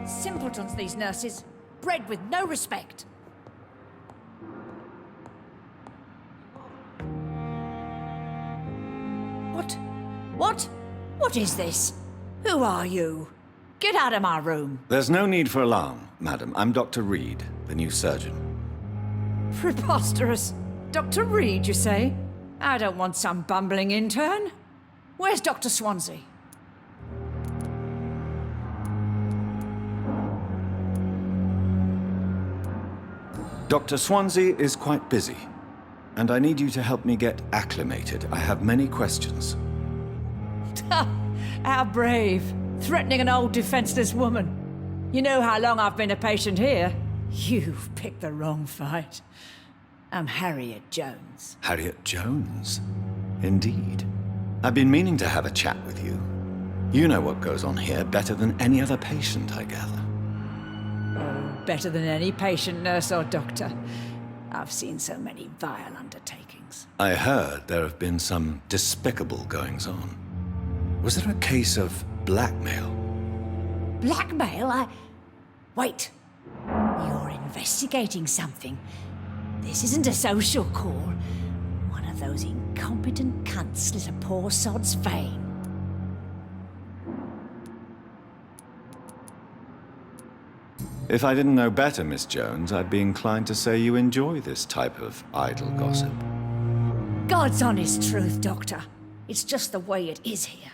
Simpletons, these nurses. Bred with no respect. What is this? Who are you? Get out of my room. There's no need for alarm, madam. I'm Dr. Reed, the new surgeon. Preposterous. Dr. Reed, you say? I don't want some bumbling intern. Where's Dr. Swansea? Dr. Swansea is quite busy, and I need you to help me get acclimated. I have many questions. How brave. Threatening an old defenseless woman. You know how long I've been a patient here? You've picked the wrong fight. I'm Harriet Jones. Harriet Jones? Indeed. I've been meaning to have a chat with you. You know what goes on here better than any other patient, I gather. Oh, better than any patient, nurse or doctor. I've seen so many vile undertakings. I heard there have been some despicable goings-on. Was there a case of blackmail? Blackmail? Wait. You're investigating something. This isn't a social call. One of those incompetent cunts slit a poor sod's vein. If I didn't know better, Miss Jones, I'd be inclined to say you enjoy this type of idle gossip. God's honest truth, Doctor. It's just the way it is here.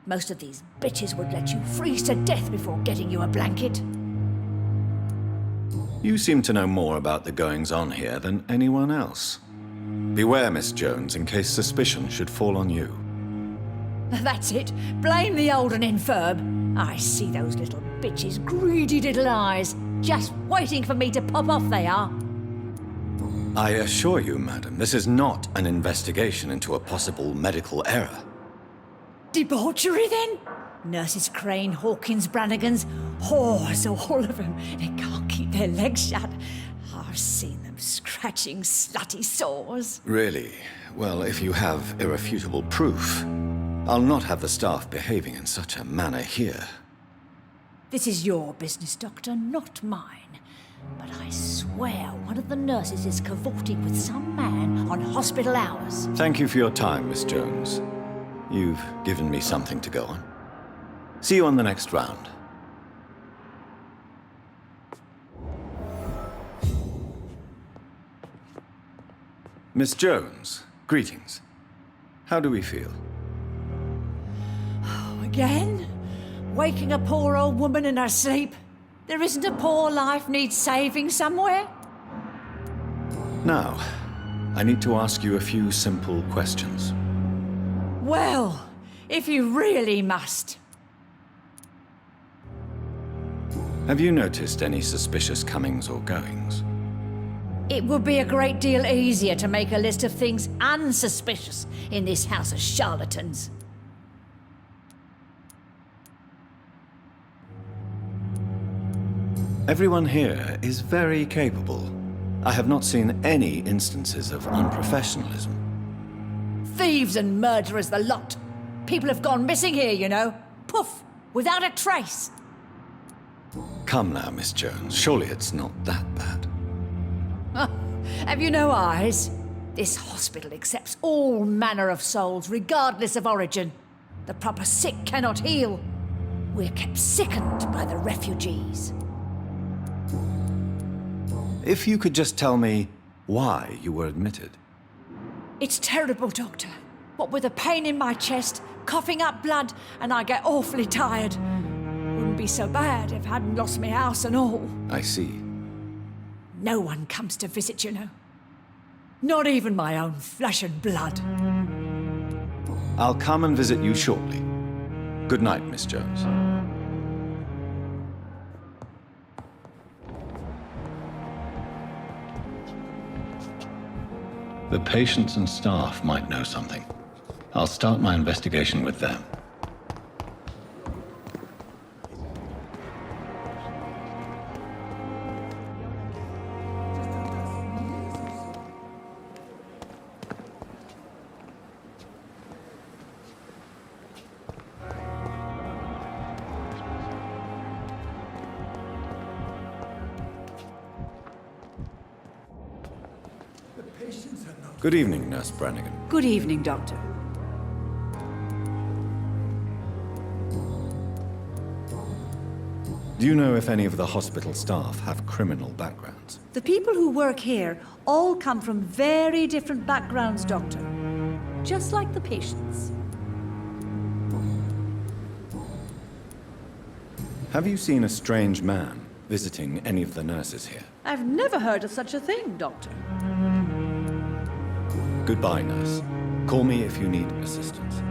Most of these bitches would let you freeze to death before getting you a blanket. You seem to know more about the goings-on here than anyone else. Beware, Miss Jones, in case suspicion should fall on you. That's it. Blame the old and infirm. I see those little bitches' greedy little eyes. Just waiting for me to pop off they are. I assure you, madam, this is not an investigation into a possible medical error. Debauchery, then? Nurses Crane, Hawkins, Brannigans, whores, all of them. They can't keep their legs shut. I've seen them scratching slutty sores. Really? Well, if you have irrefutable proof, I'll not have the staff behaving in such a manner here. This is your business, Doctor, not mine. But I swear one of the nurses is cavorting with some man on hospital hours. Thank you for your time, Miss Jones. You've given me something to go on. See you on the next round. Miss Jones, greetings. How do we feel? Again? Waking a poor old woman in her sleep? There isn't a poor life needs saving somewhere? Now, I need to ask you a few simple questions. Well, if you really must. Have you noticed any suspicious comings or goings? It would be a great deal easier to make a list of things unsuspicious in this house of charlatans. Everyone here is very capable. I have not seen any instances of unprofessionalism. Thieves and murderers, the lot. People have gone missing here, you know. Poof, without a trace. Come now, Miss Jones. Surely it's not that bad. Have you no eyes? This hospital accepts all manner of souls, regardless of origin. The proper sick cannot heal. We're kept sickened by the refugees. If you could just tell me why you were admitted. It's terrible, Doctor. What with a pain in my chest, coughing up blood, and I get awfully tired. Wouldn't be so bad if I hadn't lost my house and all. I see. No one comes to visit, you know. Not even my own flesh and blood. I'll come and visit you shortly. Good night, Miss Jones. The patients and staff might know something. I'll start my investigation with them. Good evening, Nurse Brannigan. Good evening, Doctor. Do you know if any of the hospital staff have criminal backgrounds? The people who work here all come from very different backgrounds, Doctor. Just like the patients. Have you seen a strange man visiting any of the nurses here? I've never heard of such a thing, Doctor. Goodbye, nurse. Call me if you need assistance.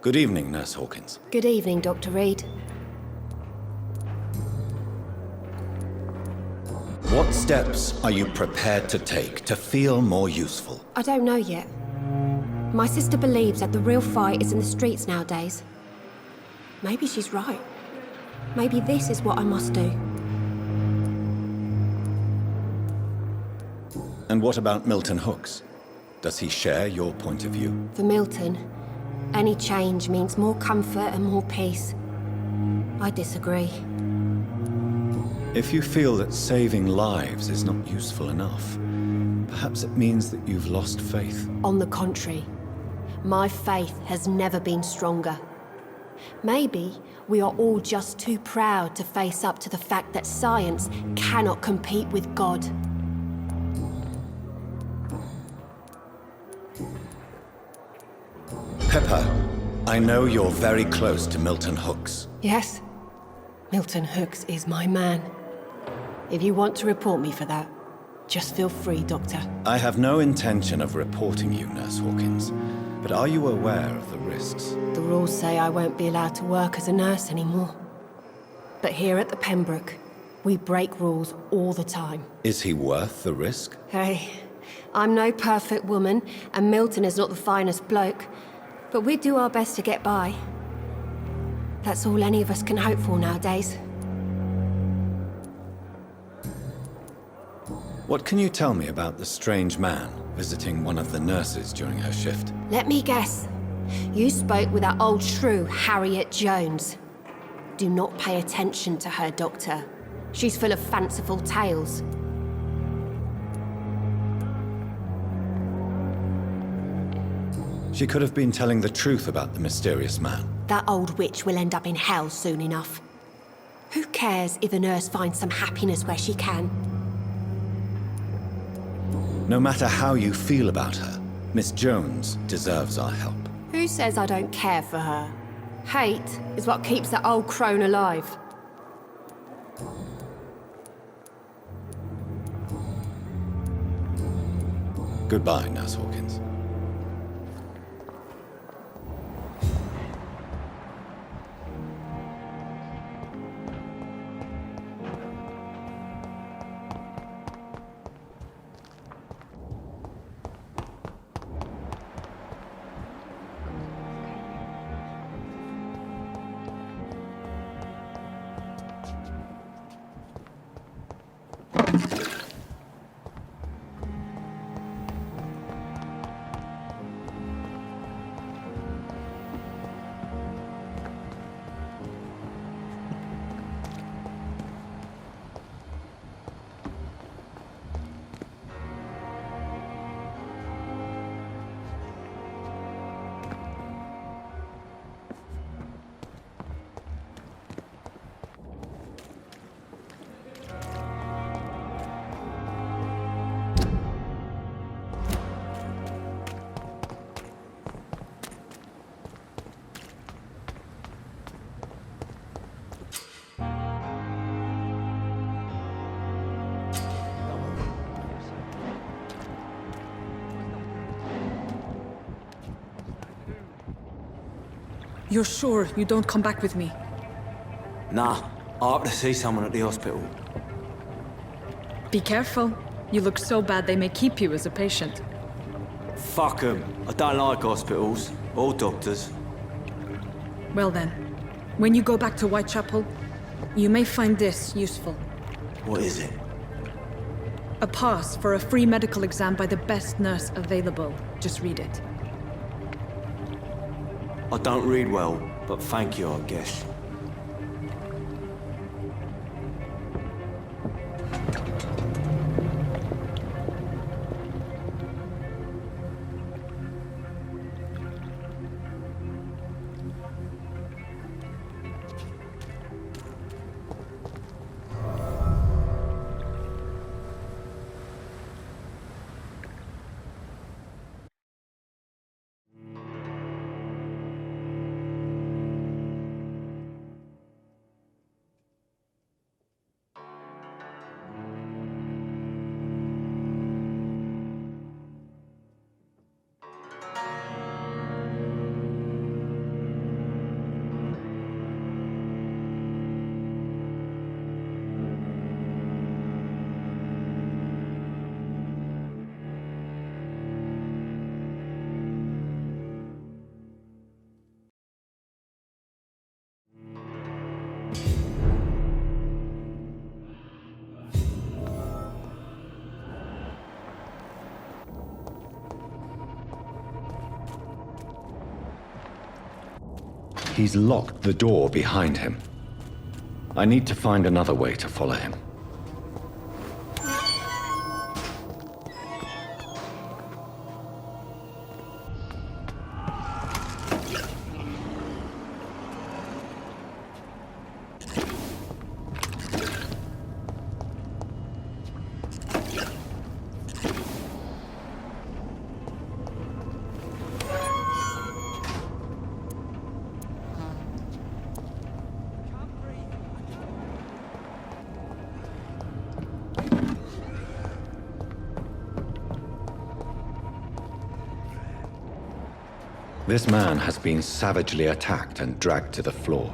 Good evening, Nurse Hawkins. Good evening, Dr. Reed. What steps are you prepared to take to feel more useful? I don't know yet. My sister believes that the real fight is in the streets nowadays. Maybe she's right. Maybe this is what I must do. And what about Milton Hooks? Does he share your point of view? For Milton, any change means more comfort and more peace. I disagree. If you feel that saving lives is not useful enough, perhaps it means that you've lost faith. On the contrary, my faith has never been stronger. Maybe we are all just too proud to face up to the fact that science cannot compete with God. Pepper, I know you're very close to Milton Hooks. Yes, Milton Hooks is my man. If you want to report me for that, just feel free, Doctor. I have no intention of reporting you, Nurse Hawkins, but are you aware of the risks? The rules say I won't be allowed to work as a nurse anymore. But here at the Pembroke, we break rules all the time. Is he worth the risk? Hey, I'm no perfect woman, and Milton is not the finest bloke. But we do our best to get by. That's all any of us can hope for nowadays. What can you tell me about the strange man visiting one of the nurses during her shift? Let me guess. You spoke with that old shrew, Harriet Jones. Do not pay attention to her, Doctor. She's full of fanciful tales. She could have been telling the truth about the mysterious man. That old witch will end up in hell soon enough. Who cares if a nurse finds some happiness where she can? No matter how you feel about her, Miss Jones deserves our help. Who says I don't care for her? Hate is what keeps that old crone alive. Goodbye, Nurse Hawkins. You're sure you don't come back with me? Nah, I have to see someone at the hospital. Be careful. You look so bad they may keep you as a patient. Fuck 'em. I don't like hospitals or doctors. Well then, when you go back to Whitechapel, you may find this useful. What is it? A pass for a free medical exam by the best nurse available. Just read it. I don't read well, but thank you, I guess. He's locked the door behind him. I need to find another way to follow him. This man has been savagely attacked and dragged to the floor.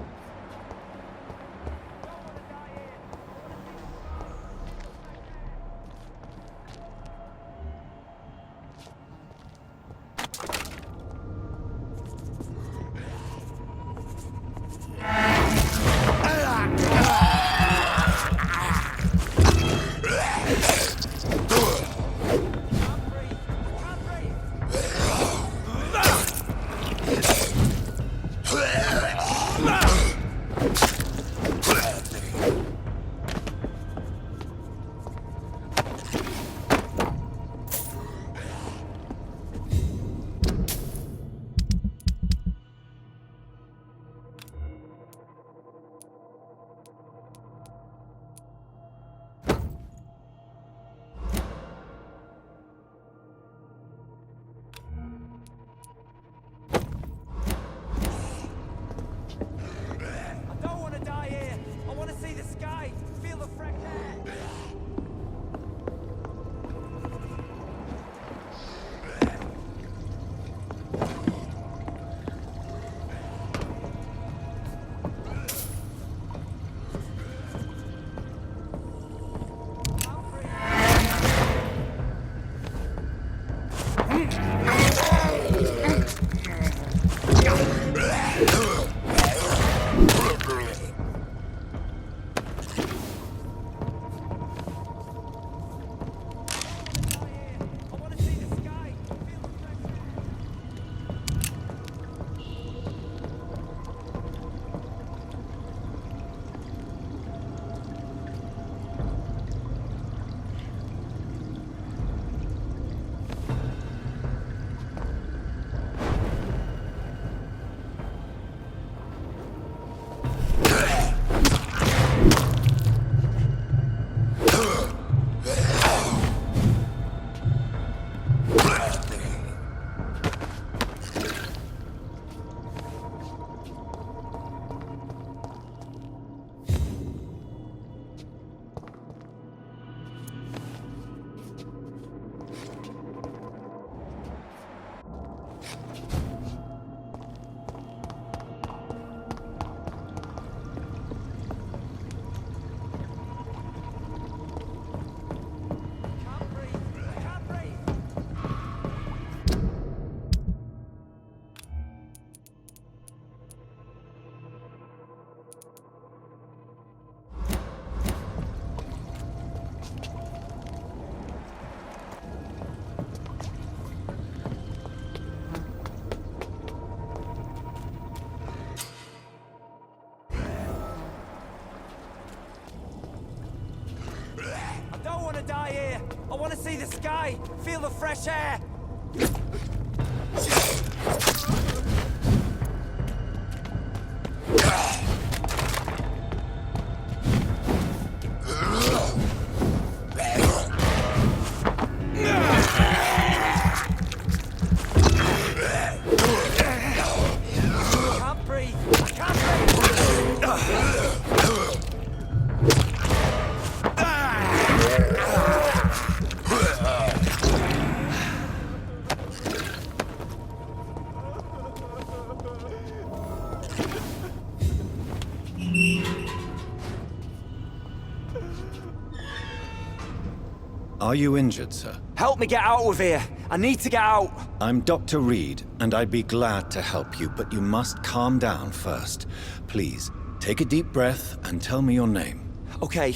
die here. I want to see the sky, feel the fresh air. Are you injured, sir? Help me get out of here. I need to get out. I'm Dr. Reed, and I'd be glad to help you, but you must calm down first. Please, take a deep breath and tell me your name. Okay.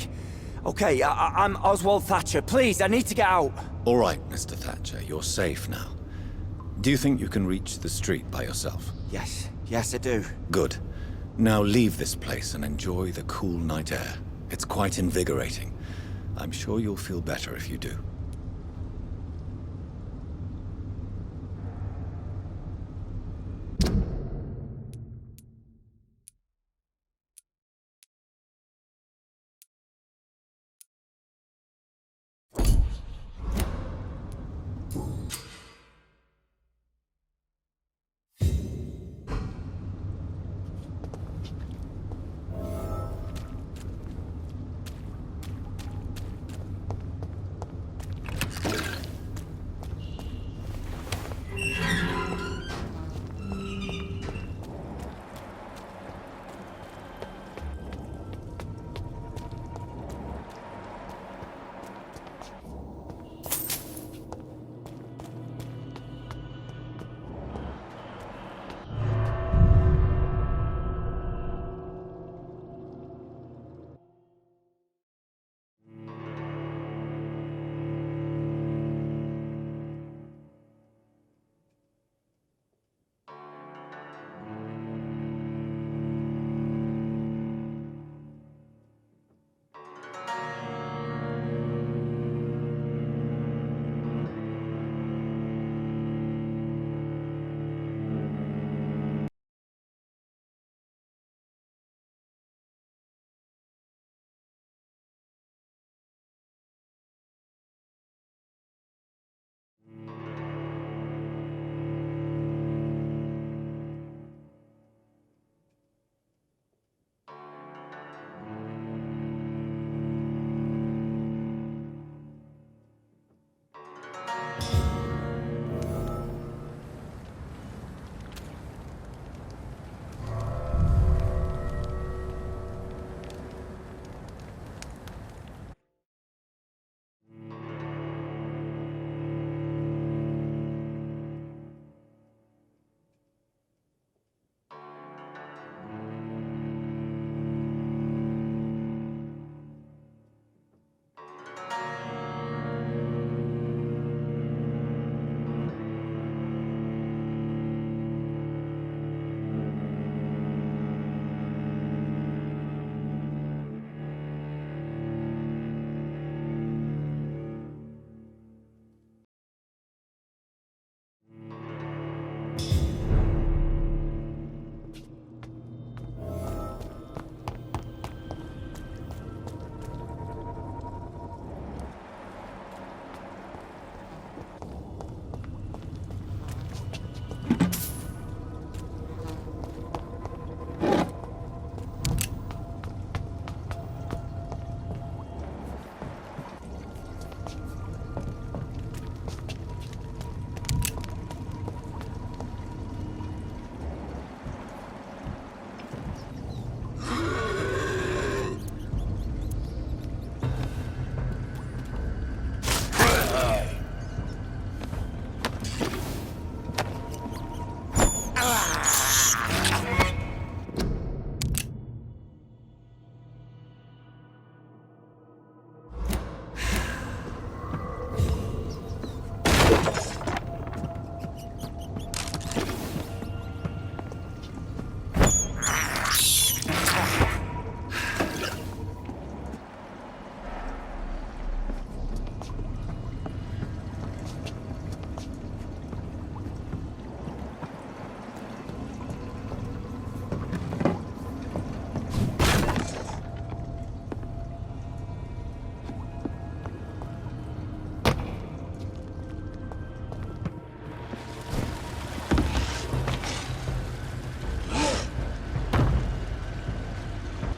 I'm Oswald Thatcher. Please, I need to get out. All right, Mr. Thatcher, you're safe now. Do you think you can reach the street by yourself? Yes, I do. Good. Now leave this place and enjoy the cool night air. It's quite invigorating. I'm sure you'll feel better if you do.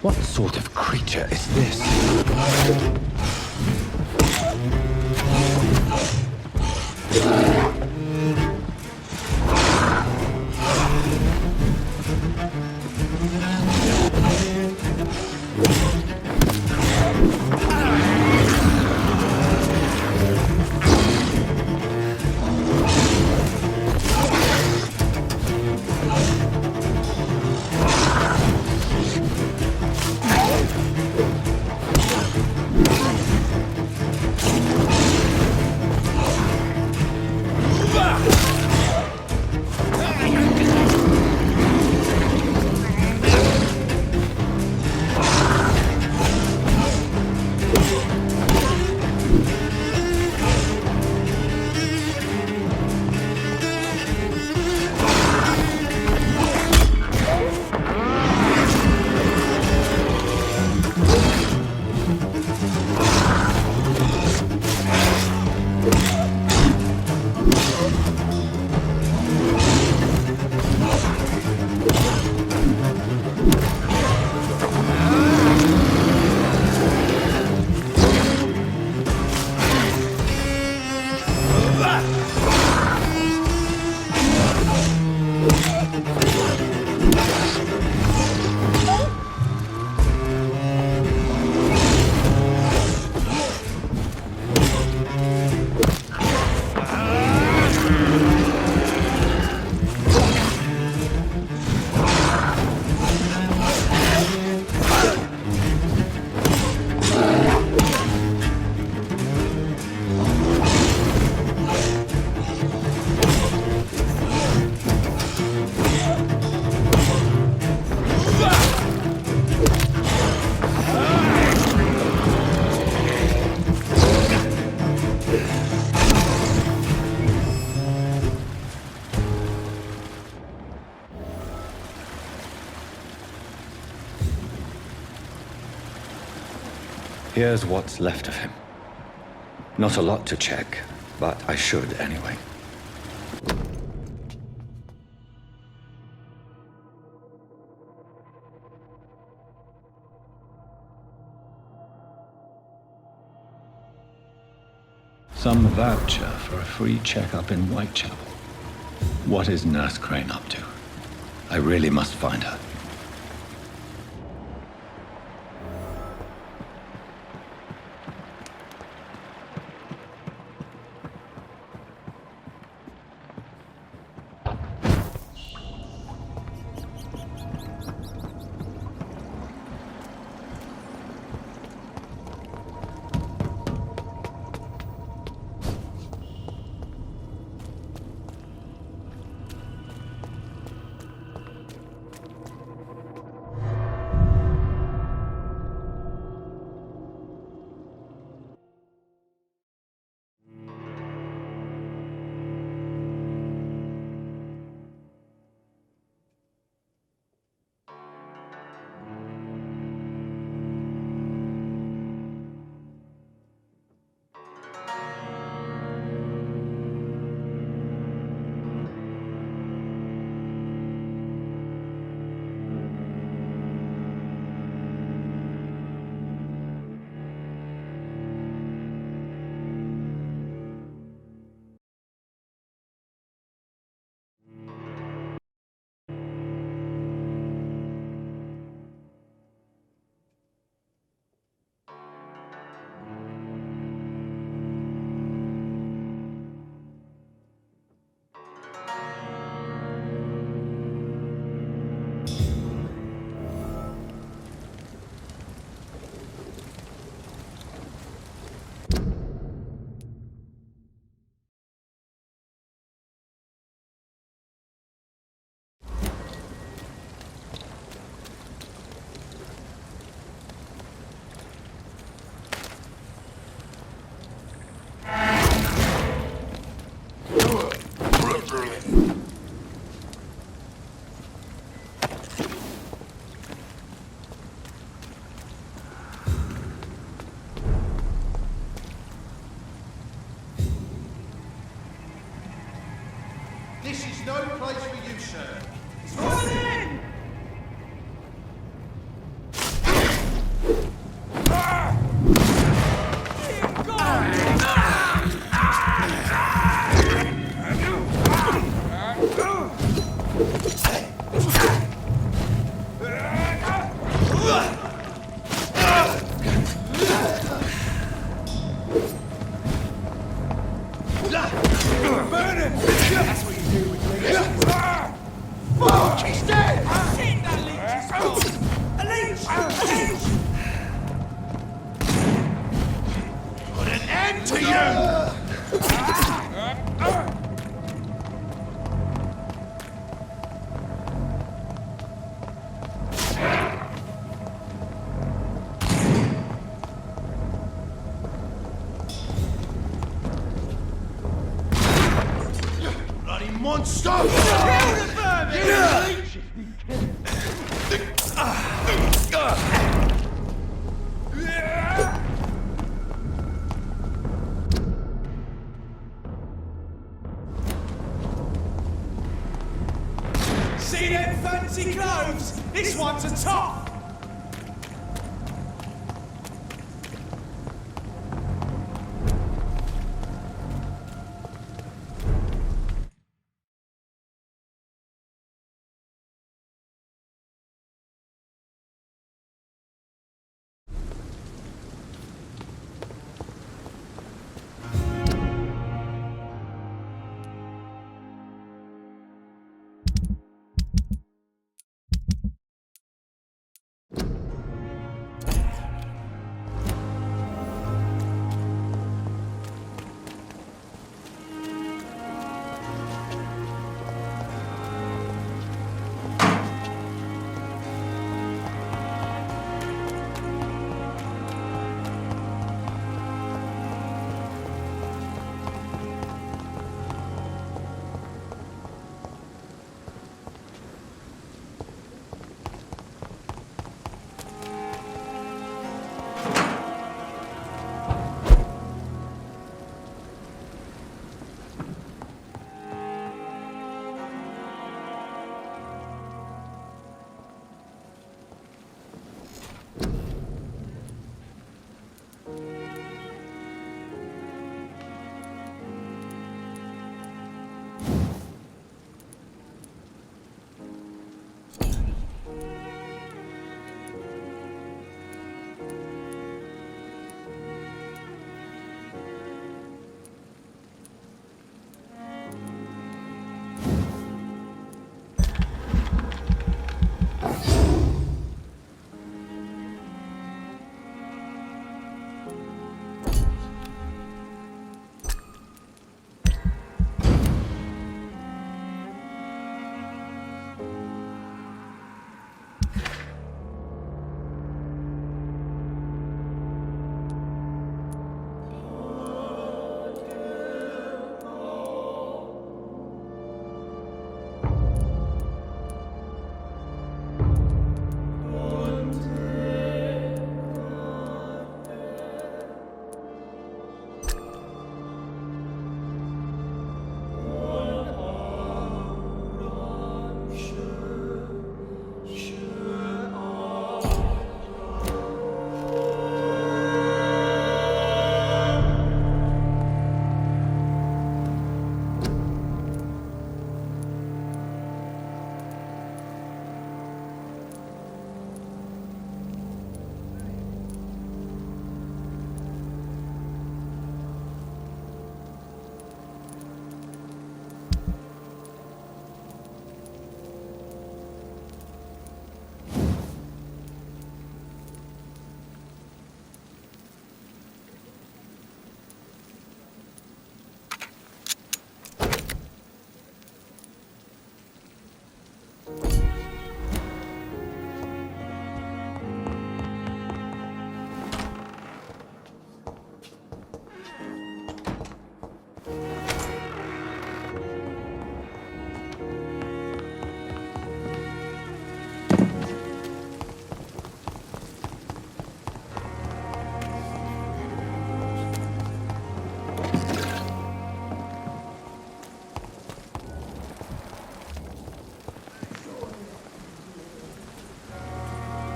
What sort of creature is this? Here's what's left of him. Not a lot to check, but I should anyway. Some voucher for a free checkup in Whitechapel. What is Nurse Crane up to? I really must find her. This is no place for you, sir. It's not in! Burn him! That's what you do with leeches. Fuck! He's dead! Shit, that leech is gone! A leech! A leech! Put an end to you! Bloody monster! Kill the vermin! See them fancy clothes? This one's a top!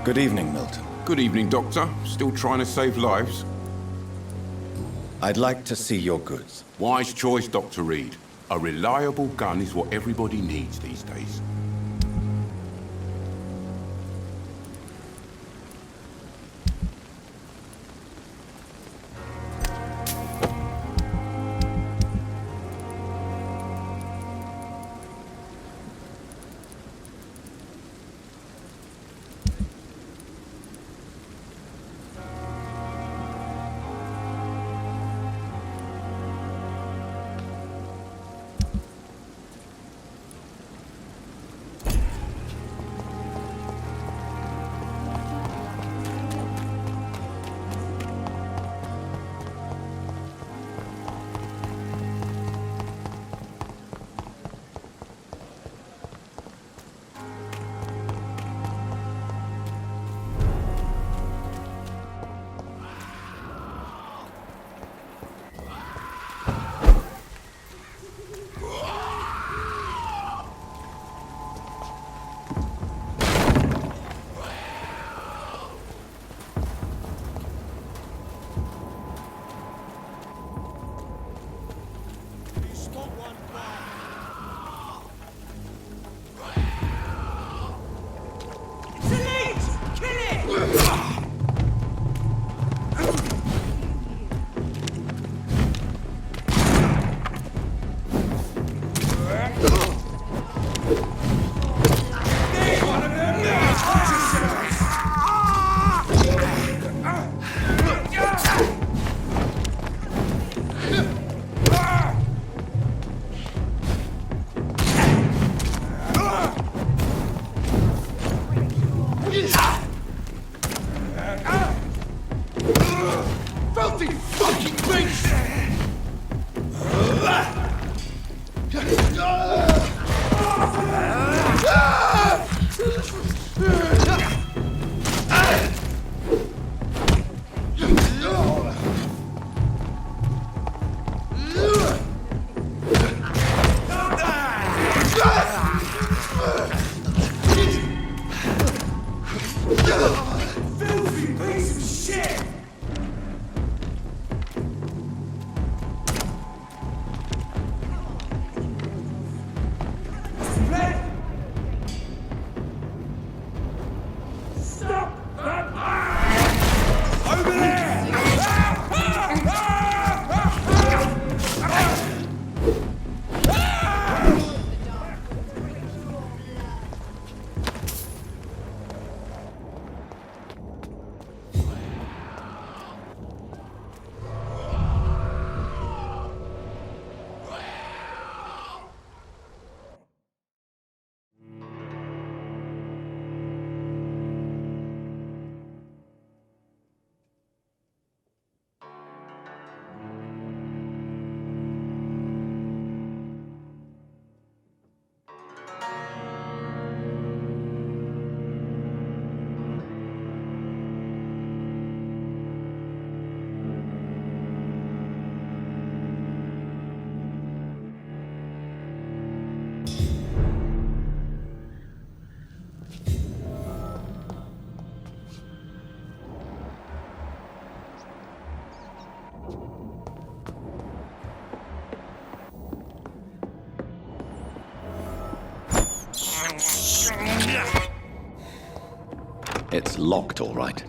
Good evening, Milton. Good evening, Doctor. Still trying to save lives? I'd like to see your goods. Wise choice, Dr. Reed. A reliable gun is what everybody needs these days. bloody fucking beast! Filthy piece of shit! Stop that! Over there! It's locked, all right.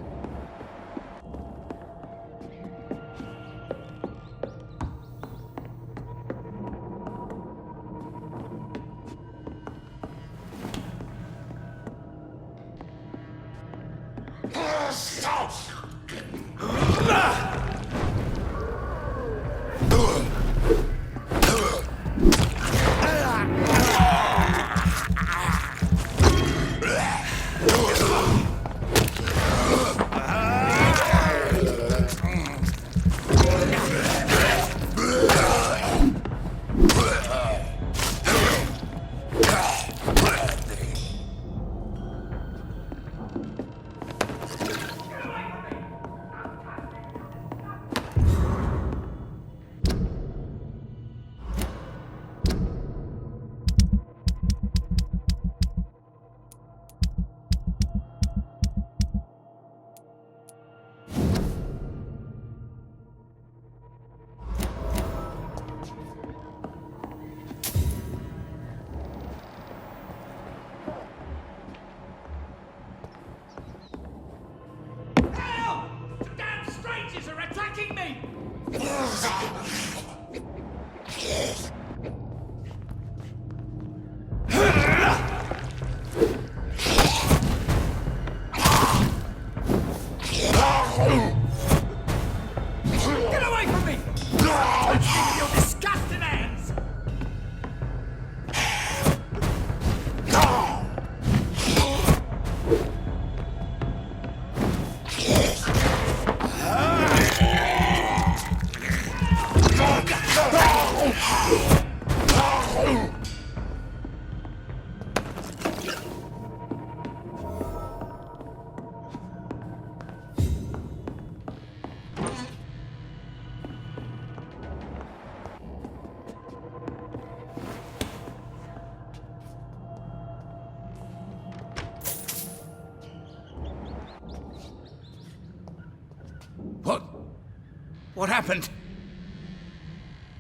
What happened?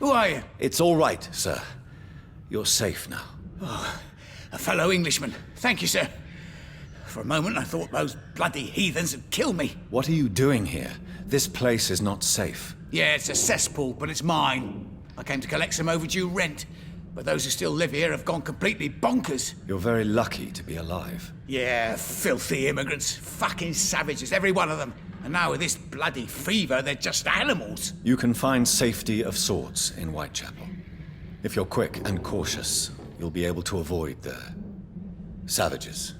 Who are you? It's all right, sir. You're safe now. Oh, a fellow Englishman. Thank you, sir. For a moment, I thought those bloody heathens had killed me. What are you doing here? This place is not safe. Yeah, it's a cesspool, but it's mine. I came to collect some overdue rent, but those who still live here have gone completely bonkers. You're very lucky to be alive. Yeah, filthy immigrants. Fucking savages, every one of them. And now with this bloody fever, they're just animals. You can find safety of sorts in Whitechapel. If you're quick and cautious, you'll be able to avoid the savages.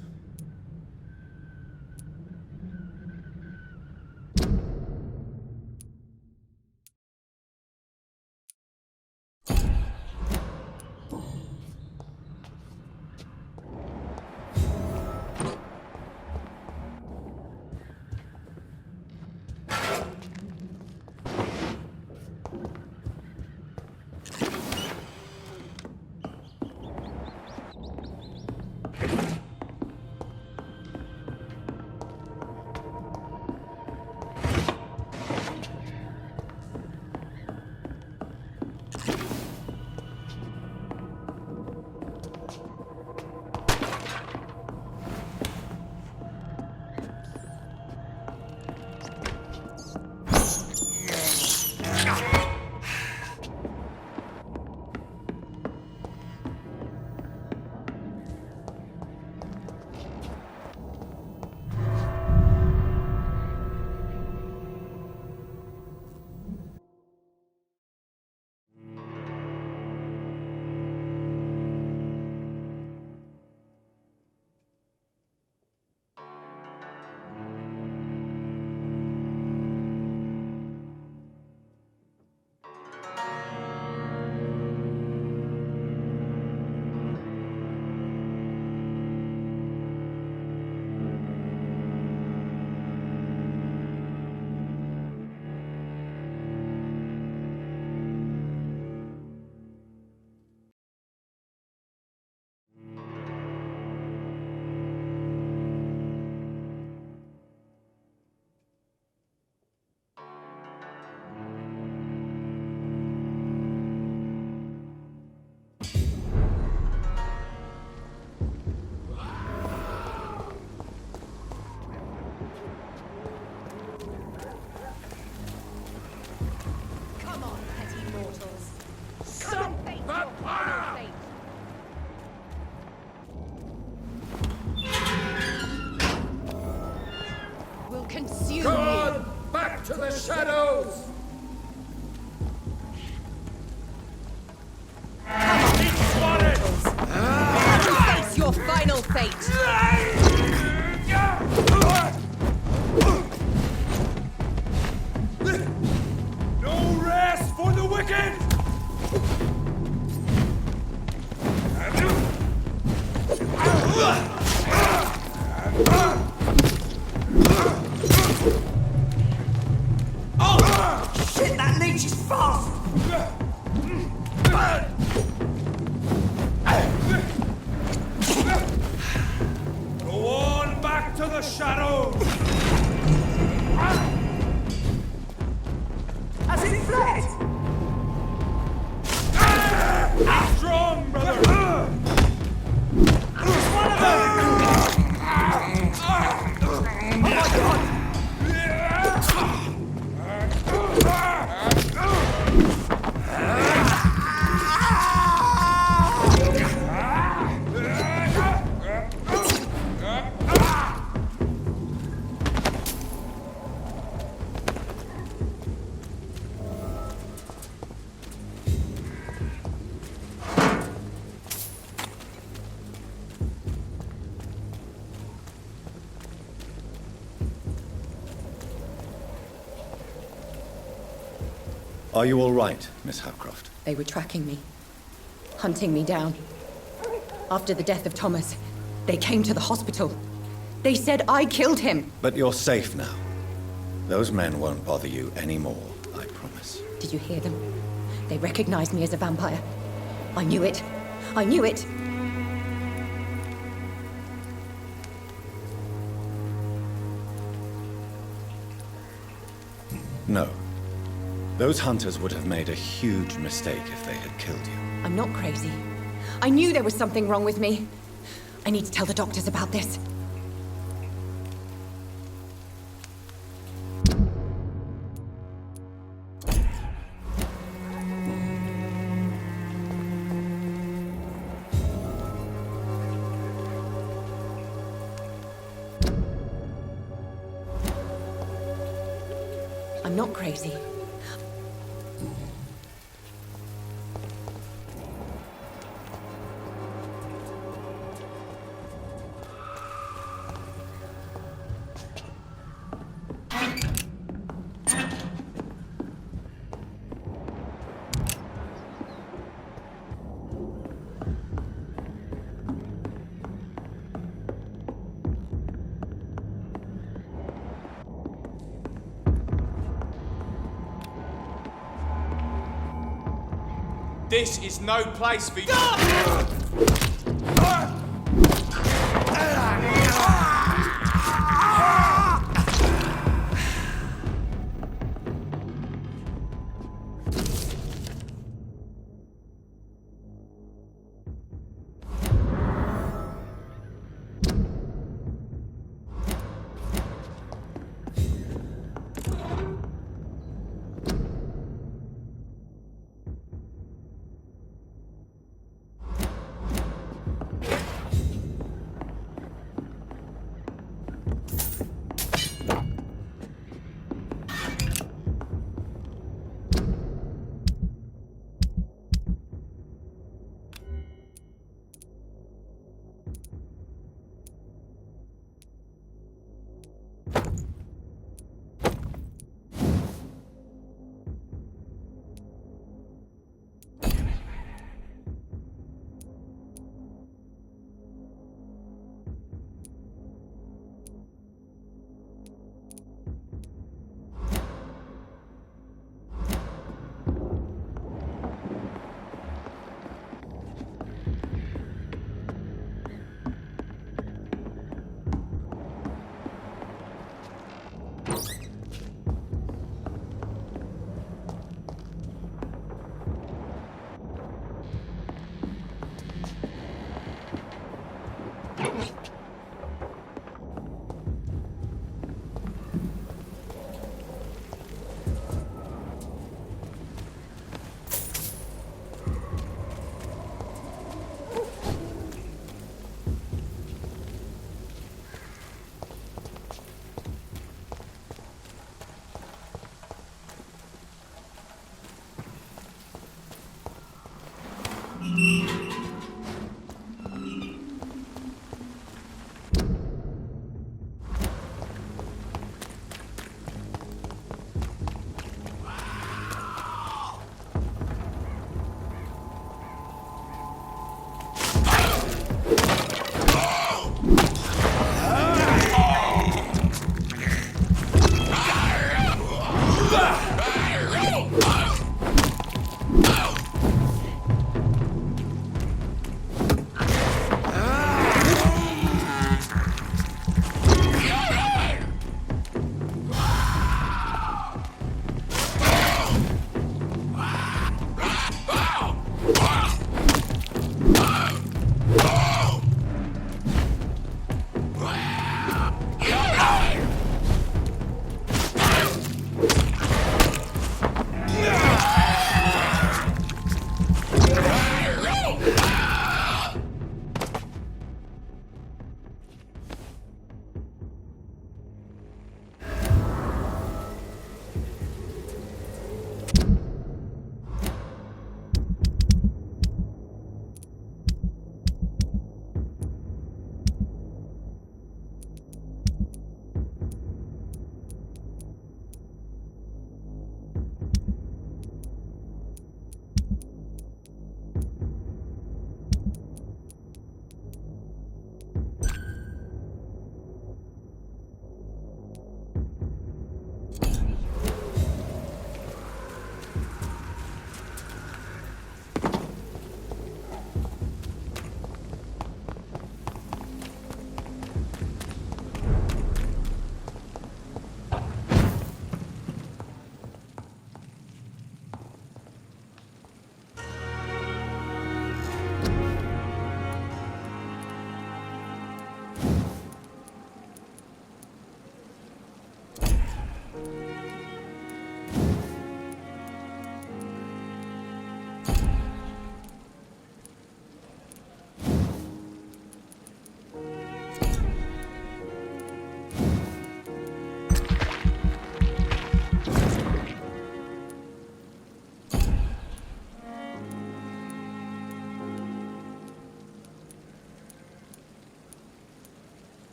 the shadows! Face your final fate! No rest for the wicked! Oh! Shit, that leech is fast! Go on back to the shadows! Has it fled? Strong, brother! It's one of them! Oh my god! Are you all right, Miss Howcroft? They were tracking me, hunting me down. After the death of Thomas, they came to the hospital. They said I killed him. But you're safe now. Those men won't bother you anymore, I promise. Did you hear them? They recognized me as a vampire. I knew it. I knew it. No. Those hunters would have made a huge mistake if they had killed you. I'm not crazy. I knew there was something wrong with me. I need to tell the doctors about this. I'm not crazy. This is no place for you.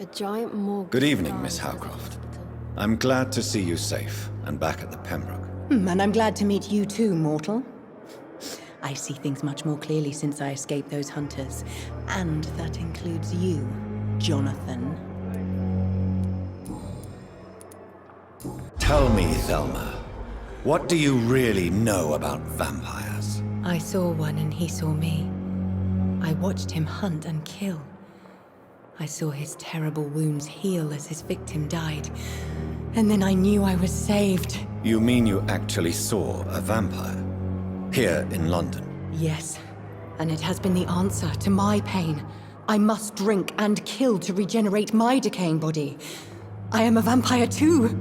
A giant morgue. Good evening, Miss Howcroft. I'm glad to see you safe and back at the Pembroke. And I'm glad to meet you too, mortal. I see things much more clearly since I escaped those hunters. And that includes you, Jonathan. Tell me, Thelma, what do you really know about vampires? I saw one and he saw me. I watched him hunt and kill. I saw his terrible wounds heal as his victim died. And then I knew I was saved. You mean you actually saw a vampire? Here in London? Yes. And it has been the answer to my pain. I must drink and kill to regenerate my decaying body. I am a vampire too.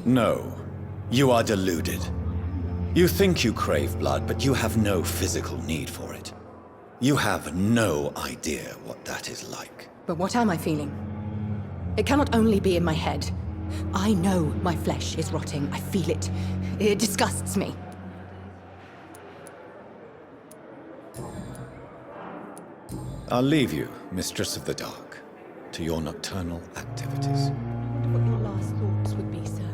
No, you are deluded. You think you crave blood, but you have no physical need for it. You have no idea what that is like. But what am I feeling? It cannot only be in my head. I know my flesh is rotting. I feel it. It disgusts me. I'll leave you, Mistress of the Dark, to your nocturnal activities. What your last thoughts would be, sir?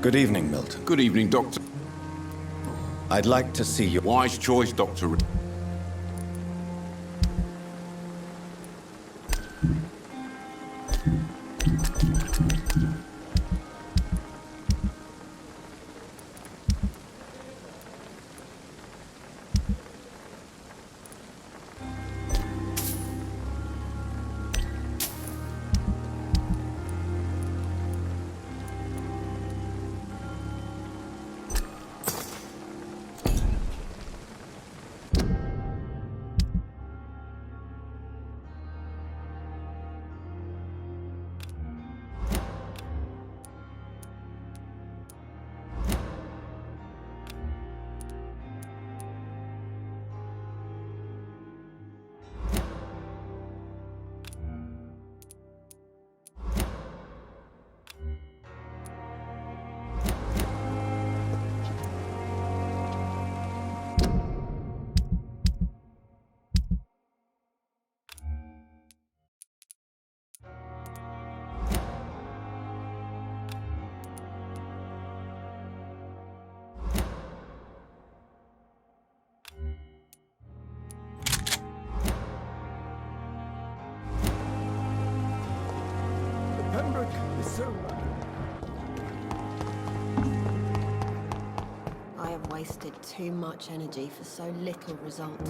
Good evening, Milton. Good evening, Doctor. I'd like to see your... Wise choice, Doctor. Pembroke is so... I have wasted too much energy for so little result.